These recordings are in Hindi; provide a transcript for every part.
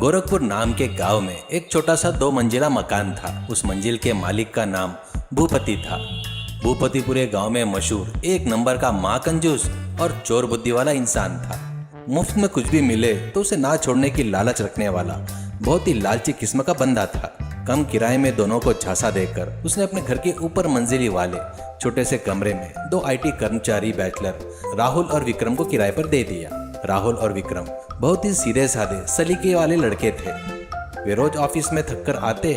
गोरखपुर नाम के गांव में एक छोटा सा 2 मंजिला मकान था। उस मंजिल के मालिक का नाम भूपति था। भूपति पूरे गांव में मशहूर एक नंबर का माँ कंजूस और चोर बुद्धि वाला इंसान था। मुफ्त में कुछ भी मिले तो उसे ना छोड़ने की लालच रखने वाला बहुत ही लालची किस्म का बंदा था। कम किराए में दोनों को झांसा देकर उसने अपने घर के ऊपर मंजिली वाले छोटे से कमरे में 2 आईटी कर्मचारी बैचलर राहुल और विक्रम को किराए पर दे दिया। राहुल और विक्रम बहुत ही सीधे साधे सलीके वाले लड़के थे। वे रोज ऑफिस में थक कर आते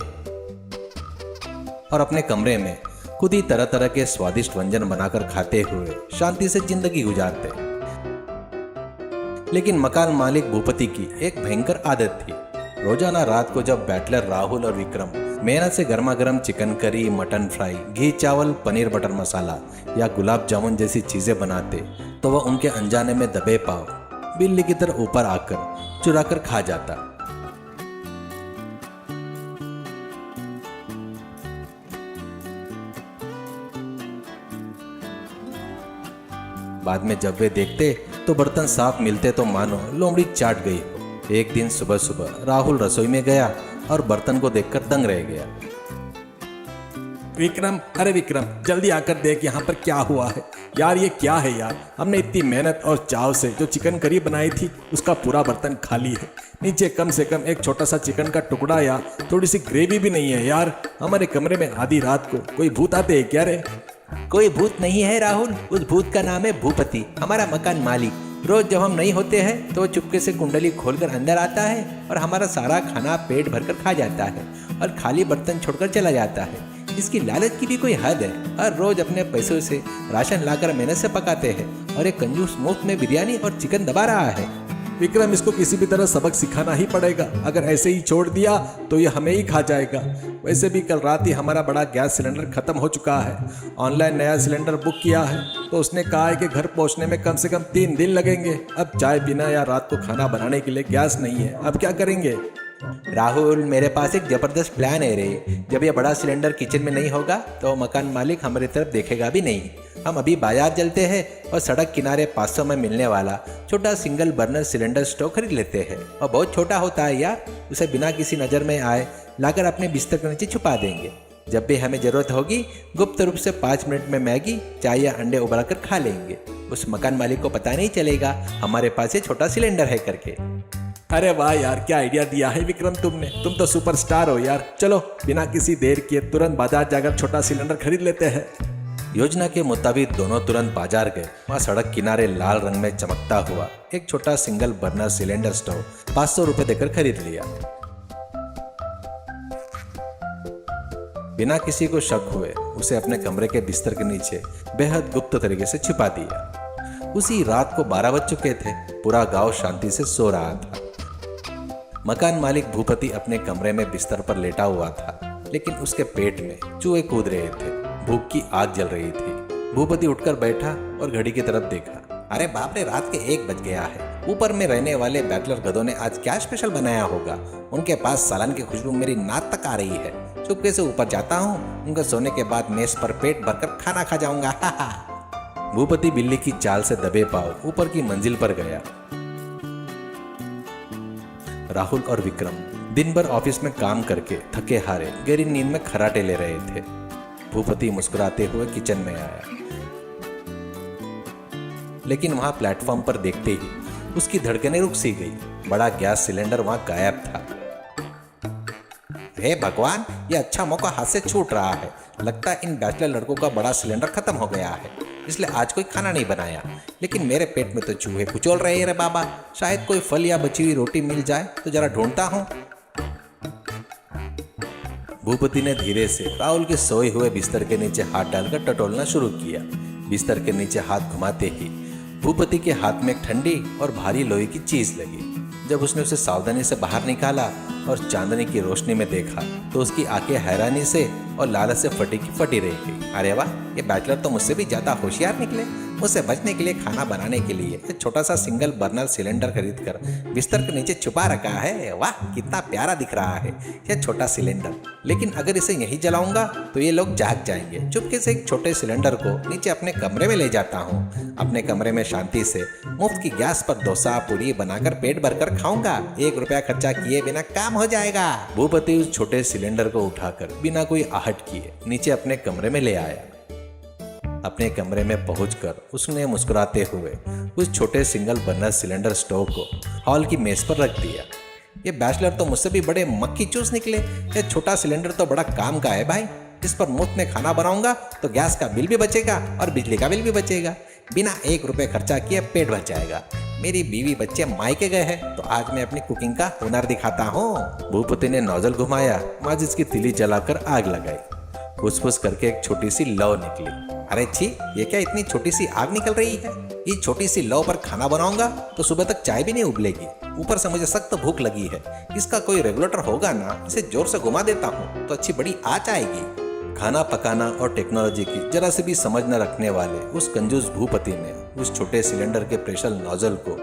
और अपने कमरे में खुद ही तरह तरह के स्वादिष्ट व्यंजन बनाकर खाते हुए शांति से जिंदगी गुजारते। लेकिन मकान मालिक भूपति की एक भयंकर आदत थी। रोजाना रात को जब बैचलर राहुल और विक्रम मेहनत से गर्मा गर्म चिकन करी, मटन फ्राई, घी चावल, पनीर बटर मसाला या गुलाब जामुन जैसी चीजें बनाते तो वह उनके अनजाने में दबे पाव बिल्ली की तरह ऊपर आकर चुरा कर खा जाता। बाद में जब वे देखते तो बर्तन साफ मिलते तो मानो लोमड़ी चाट गई हो। एक दिन सुबह सुबह राहुल रसोई में गया और बर्तन को देखकर दंग रह गया। विक्रम, अरे विक्रम, जल्दी आकर देख यहाँ पर क्या हुआ है। यार ये क्या है यार, हमने इतनी मेहनत और चाव से जो चिकन करी बनाई थी उसका पूरा बर्तन खाली है। नीचे कम से कम एक छोटा सा चिकन का टुकड़ा या थोड़ी सी ग्रेवी भी नहीं है। यार हमारे कमरे में आधी रात को कोई भूत आते हैं क्या रे? कोई भूत नहीं है राहुल, उस भूत का नाम है भूपति, हमारा मकान मालिक। रोज जब हम नहीं होते हैं तो चुपके से कुंडली खोलकर अंदर आता है और हमारा सारा खाना पेट भरकर खा जाता है और खाली बर्तन छोड़कर चला जाता है। इसकी लालच की भी कोई हद है। हर रोज अपने पैसों से राशन लाकर मेहनत से पकाते हैं और एक कंजूस मुफ्त में बिरयानी और चिकन दबा रहा है। विक्रम, इसको किसी भी तरह सबक सिखाना ही पड़ेगा। अगर ऐसे ही छोड़ दिया तो ये हमें ही खा जाएगा। वैसे भी कल रात ही हमारा बड़ा गैस सिलेंडर खत्म हो चुका है। ऑनलाइन नया सिलेंडर बुक किया है तो उसने कहा है कि घर पहुंचने में कम से कम 3 दिन लगेंगे। अब चाय पीना या रात को खाना बनाने के लिए गैस नहीं है, अब क्या करेंगे? राहुल, मेरे पास एक जबरदस्त प्लान है रे। जब ये बड़ा सिलेंडर किचन में नहीं होगा तो मकान मालिक हमारी तरफ देखेगा भी नहीं। हम अभी बाजार चलते हैं और सड़क किनारे 500 में मिलने वाला छोटा सिंगल बर्नर सिलेंडर स्टोव खरीद लेते हैं। और बहुत छोटा होता है यार, उसे बिना किसी नज़र में आए लाकर अपने बिस्तर के नीचे छुपा देंगे। जब भी हमें ज़रूरत होगी गुप्त रूप से 5 मिनट में मैगी, चाय या अंडे उबाल कर खा लेंगे। उस मकान मालिक को पता नहीं चलेगा हमारे पास ये छोटा सिलेंडर है करके। अरे वाह यार, क्या आइडिया दिया है विक्रम तुमने। तुम तो सुपरस्टार हो यार। चलो बिना किसी देर किए तुरंत बाजार जाकर छोटा सिलेंडर खरीद लेते हैं। योजना के मुताबिक दोनों तुरंत बाजार गए। वहाँ सड़क किनारे लाल रंग में चमकता हुआ एक छोटा सिंगल बर्नर सिलेंडर स्टोव 500 रुपए देकर खरीद लिया। बिना किसी को शक हुए उसे अपने कमरे के बिस्तर के नीचे बेहद गुप्त तरीके से छिपा दिया। उसी रात को 12 बज चुके थे। पूरा गांव शांति से सो रहा था। मकान मालिक भूपति अपने कमरे में बिस्तर पर लेटा हुआ था, लेकिन उसके पेट में चूहे कूद रहे थे। भूख की आग जल रही थी। भूपति उठकर बैठा और घड़ी की तरफ देखा। अरे बाप रे, रात के 1 बज गया है। ऊपर में रहने वाले बैचलर गधों ने आज क्या स्पेशल बनाया होगा। उनके पास सालन की खुशबू मेरी नाक तक आ रही है। चुपके से ऊपर जाता हूँ, उनके सोने के बाद मेज पर पेट भरकर खाना खा जाऊंगा। भूपति बिल्ली की चाल से दबे पाव ऊपर की मंजिल पर गया। राहुल और विक्रम दिन भर ऑफिस में काम करके थके हारे गहरी नींद में खर्राटे ले रहे थे। भूपति मुस्कुराते हुए किचन में आया, लेकिन वहां प्लेटफॉर्म पर देखते ही उसकी धड़कनें रुक सी गई। बड़ा गैस सिलेंडर वहां गायब था। हे भगवान, ये अच्छा मौका हाथ से छूट रहा है। लगता है इन बैचलर लड़कों का बड़ा सिलेंडर खत्म हो गया है, इसलिए आज कोई खाना नहीं बनाया। लेकिन मेरे पेट में तो चूहे कुचोल रहे हैं रे बाबा। शायद कोई फल या बची हुई रोटी मिल जाए तो जरा ढूंढता हूँ। भूपति ने धीरे से राहुल के सोए हुए बिस्तर के नीचे हाथ डालकर टटोलना शुरू किया। बिस्तर के नीचे हाथ घुमाते ही भूपति के हाथ में एक ठंडी और भारी लोहे की चीज लगी। जब उसने उसे सावधानी से बाहर निकाला और चांदनी की रोशनी में देखा तो उसकी आंखें हैरानी से और लालच से फटी की फटी रह गई। अरे वाह, ये बैचलर तो मुझसे भी ज्यादा होशियार निकले। मुझसे बचने के लिए खाना बनाने के लिए एक छोटा सा सिंगल बर्नर सिलेंडर खरीदकर बिस्तर के नीचे छुपा रखा है। वाह, कितना प्यारा दिख रहा है यह छोटा सिलेंडर। लेकिन अगर इसे यहीं जलाऊंगा तो ये लोग जाग जाएंगे। चुपके से एक छोटे सिलेंडर को नीचे अपने कमरे में ले जाता हूँ। अपने कमरे में शांति से मुफ्त की गैस पर डोसा पूरी बनाकर पेट भरकर खाऊंगा। 1 रुपया खर्चा किए बिना काम हो जाएगा। भूपति उस छोटे सिलेंडर को उठाकर बिना कोई आहट किए नीचे अपने कमरे में ले आया। अपने कमरे में पहुंचकर उसने मुस्कुराते हुए उस छोटे सिंगल बर्नर सिलेंडर स्टोव को हॉल की मेज पर रख दिया। ये बैचलर तो मुझसे भी बड़े मक्खी चूस निकले। ये छोटा सिलेंडर तो बड़ा काम का है भाई। इस पर मुफ्त में खाना बनाऊंगा तो गैस का बिल भी बचेगा और बिजली का बिल भी बचेगा। बिना 1 रुपये खर्चा किए पेट भर जाएगा। मेरी बीवी बच्चे मायके गए हैं तो आज मैं अपनी कुकिंग का हुनर दिखाता हूँ। भूपति ने नोजल घुमाया, माचिस की तीली जलाकर आग लगाई। फुस-फुस करके एक छोटी सी लौ निकली। अरे छी, ये क्या इतनी छोटी सी आग निकल रही है? ये छोटी सी लौ पर खाना बनाऊंगा तो सुबह तक चाय भी नहीं उबलेगी। ऊपर से मुझे सख्त भूख लगी है। इसका कोई रेगुलेटर होगा ना? इसे जोर से घुमा देता हूँ तो अच्छी बड़ी आँच आएगी। खाना पकाना और टेक्नोलॉजी की जरा से भी समझ न रखने वाले उस कंजूस भूपति ने उस छोटे सिलेंडर के प्रेशर नोजल को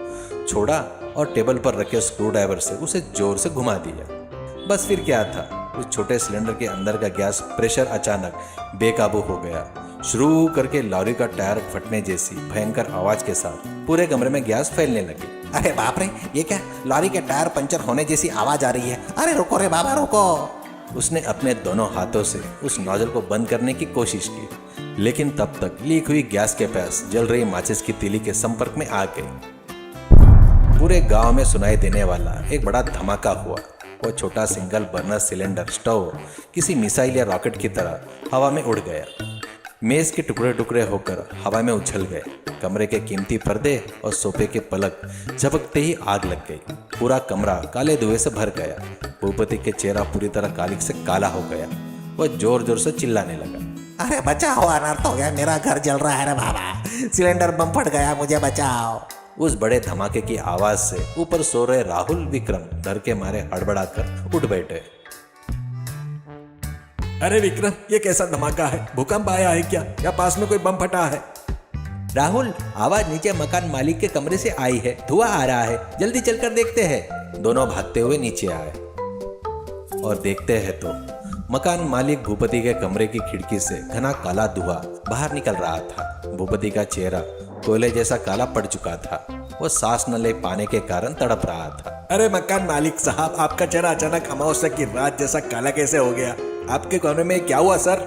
छोड़ा और टेबल पर रखे स्क्रू ड्राइवर से उसे जोर से घुमा दिया। बस फिर क्या था, उस छोटे सिलेंडर के अंदर का गैस प्रेशर अचानक बेकाबू हो गया। शुरू करके लॉरी का टायर फटने जैसी भयंकर आवाज के साथ पूरे कमरे में गैस फैलने लगी। अरे बाप रे, ये क्या? लॉरी के टायर पंचर होने जैसी आवाज आ रही है। अरे रुको रे बाबा, रुको। उसने अपने दोनों हाथों से उस नोजल को बंद करने की कोशिश की, लेकिन तब तक लीक हुई गैस के पास जल रही माचिस की तीली के संपर्क में आ गई। पूरे गांव में सुनाई देने वाला एक बड़ा धमाका हुआ। वो छोटा सिंगल बर्नर सिलेंडर स्टोव किसी मिसाइल या रॉकेट की तरह हवा में उड़ गया। मेज के टुकड़े टुकड़े होकर हवा में उछल गए। कमरे के कीमती पर्दे और सोफे के पलक झपकते ही आग लग गई। पूरा कमरा काले धुएं से भर गया। भूपति के चेहरा पूरी तरह कालिक से काला हो गया। वह जोर जोर से चिल्लाने लगा। अरे बचाओ, अनर्थ हो गया, मेरा घर जल रहा है रे बाबा। सिलेंडर बम फट गया, मुझे बचाओ। उस बड़े धमाके की आवाज से ऊपर सो रहे राहुल विक्रम डर के मारे हड़बड़ाकर उठ बैठे। अरे विक्रम, ये कैसा धमाका है? भूकंप आया है क्या या पास में कोई बम फटा है? राहुल, आवाज नीचे मकान मालिक के कमरे से आई है। धुआं आ रहा है, जल्दी चलकर देखते हैं। दोनों भागते हुए नीचे आए और देखते हैं तो मकान मालिक भूपति के कमरे की खिड़की से घना काला धुआं बाहर निकल रहा था। भूपति का चेहरा कोयले जैसा काला पड़ चुका था। वो सांस न ले पाने के कारण तड़प रहा था। अरे मकान मालिक साहब, आपका चेहरा अचानक अमावस्या की रात जैसा काला कैसे हो गया? आपके कमरे में क्या हुआ सर?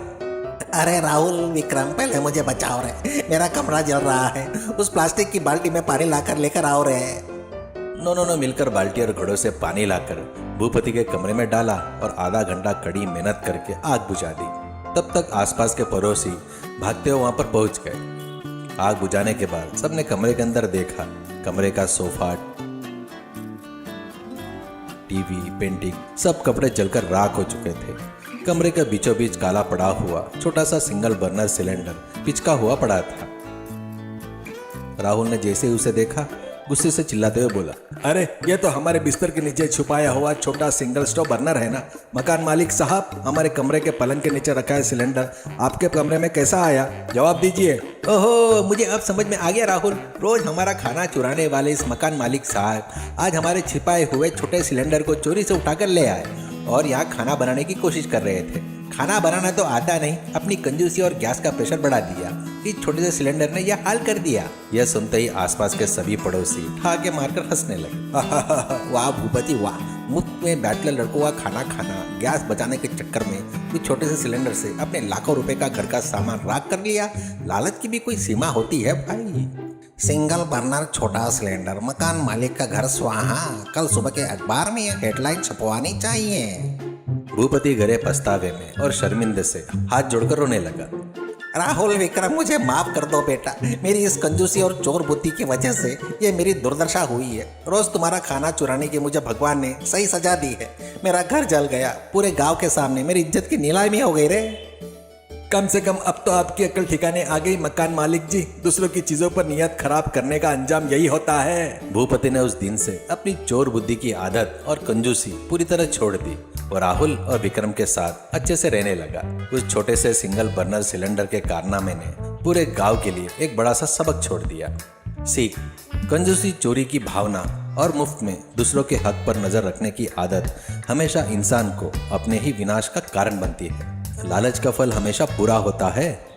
अरे राहुल विक्रम, पहले मुझे बचाओ रे, मेरा कमरा जल रहा है। उस प्लास्टिक की बाल्टी में पानी लाकर लेकर आओ रे। दोनों मिलकर बाल्टी और घड़ों से पानी लाकर भूपति के कमरे में डाला और आधा घंटा कड़ी मेहनत करके आग बुझा दी। तब तक आसपास के पड़ोसी भागते हुए वहां पर पहुंच गए। आग बुझाने के बाद सबने कमरे के अंदर देखा। कमरे का सोफा, टीवी, पेंटिंग, सब कपड़े जलकर राख हो चुके थे। कमरे के बीचों बीच काला पड़ा हुआ छोटा सा सिंगल बर्नर सिलेंडर पिचका हुआ पड़ा था। राहुल ने जैसे ही उसे देखा, गुस्से से चिल्लाते हुए बोला, अरे ये तो हमारे बिस्तर के नीचे छुपाया हुआ छोटा सिंगल स्टोव बर्नर है ना? मकान मालिक साहब, हमारे कमरे के पलंग के नीचे रखा है सिलेंडर आपके कमरे में कैसा आया? जवाब दीजिए। ओहो, मुझे अब समझ में आ गया राहुल। रोज हमारा खाना चुराने वाले इस मकान मालिक साहब आज हमारे छिपाए हुए छोटे सिलेंडर को चोरी से उठाकर ले आए और यहाँ खाना बनाने की कोशिश कर रहे थे। खाना बनाना तो आता नहीं, अपनी कंजूसी और गैस का प्रेशर बढ़ा दिया। इस छोटे से सिलेंडर ने यह हाल कर दिया। यह सुनते ही आसपास के सभी पड़ोसी ठाके मारकर हंसने लगे। वाह भूपति वाह, मुफ्त में बैचलर लड़कों का खाना खाना, गैस बचाने के चक्कर में इस छोटे से सिलेंडर से अपने लाखों रुपए का घर का सामान राख कर लिया। लालच की भी कोई सीमा होती है भाई। सिंगल बर्नर छोटा सिलेंडर, मकान मालिक का घर स्वाहा। कल सुबह के अखबार में यह हेडलाइन छपवानी चाहिए। भूपति घरे पछतावे में और शर्मिंदे से हाथ जोड़कर रोने लगा। राहुल विक्रम, मुझे माफ कर दो बेटा। मेरी इस कंजूसी और चोर बुद्धि की वजह से ये मेरी दुर्दशा हुई है। रोज तुम्हारा खाना चुराने की मुझे भगवान ने सही सजा दी है। मेरा घर जल गया, पूरे गांव के सामने मेरी इज्जत की नीलामी हो गई रे। कम से कम अब तो आपकी अक्ल ठिकाने आ गई मकान मालिक जी। दूसरों की चीजों पर नियत खराब करने का अंजाम यही होता है। भूपति ने उस दिन से अपनी चोर बुद्धि की आदत और कंजूसी पूरी तरह छोड़ दी और राहुल और विक्रम के साथ अच्छे से रहने लगा। उस छोटे से सिंगल बर्नर सिलेंडर के कारनामे ने पूरे गांव के लिए एक बड़ा सा सबक छोड़ दिया। सीख, कंजूसी, चोरी की भावना और मुफ्त में दूसरों के हक पर नजर रखने की आदत हमेशा इंसान को अपने ही विनाश का कारण बनती है। लालच का फल हमेशा बुरा होता है।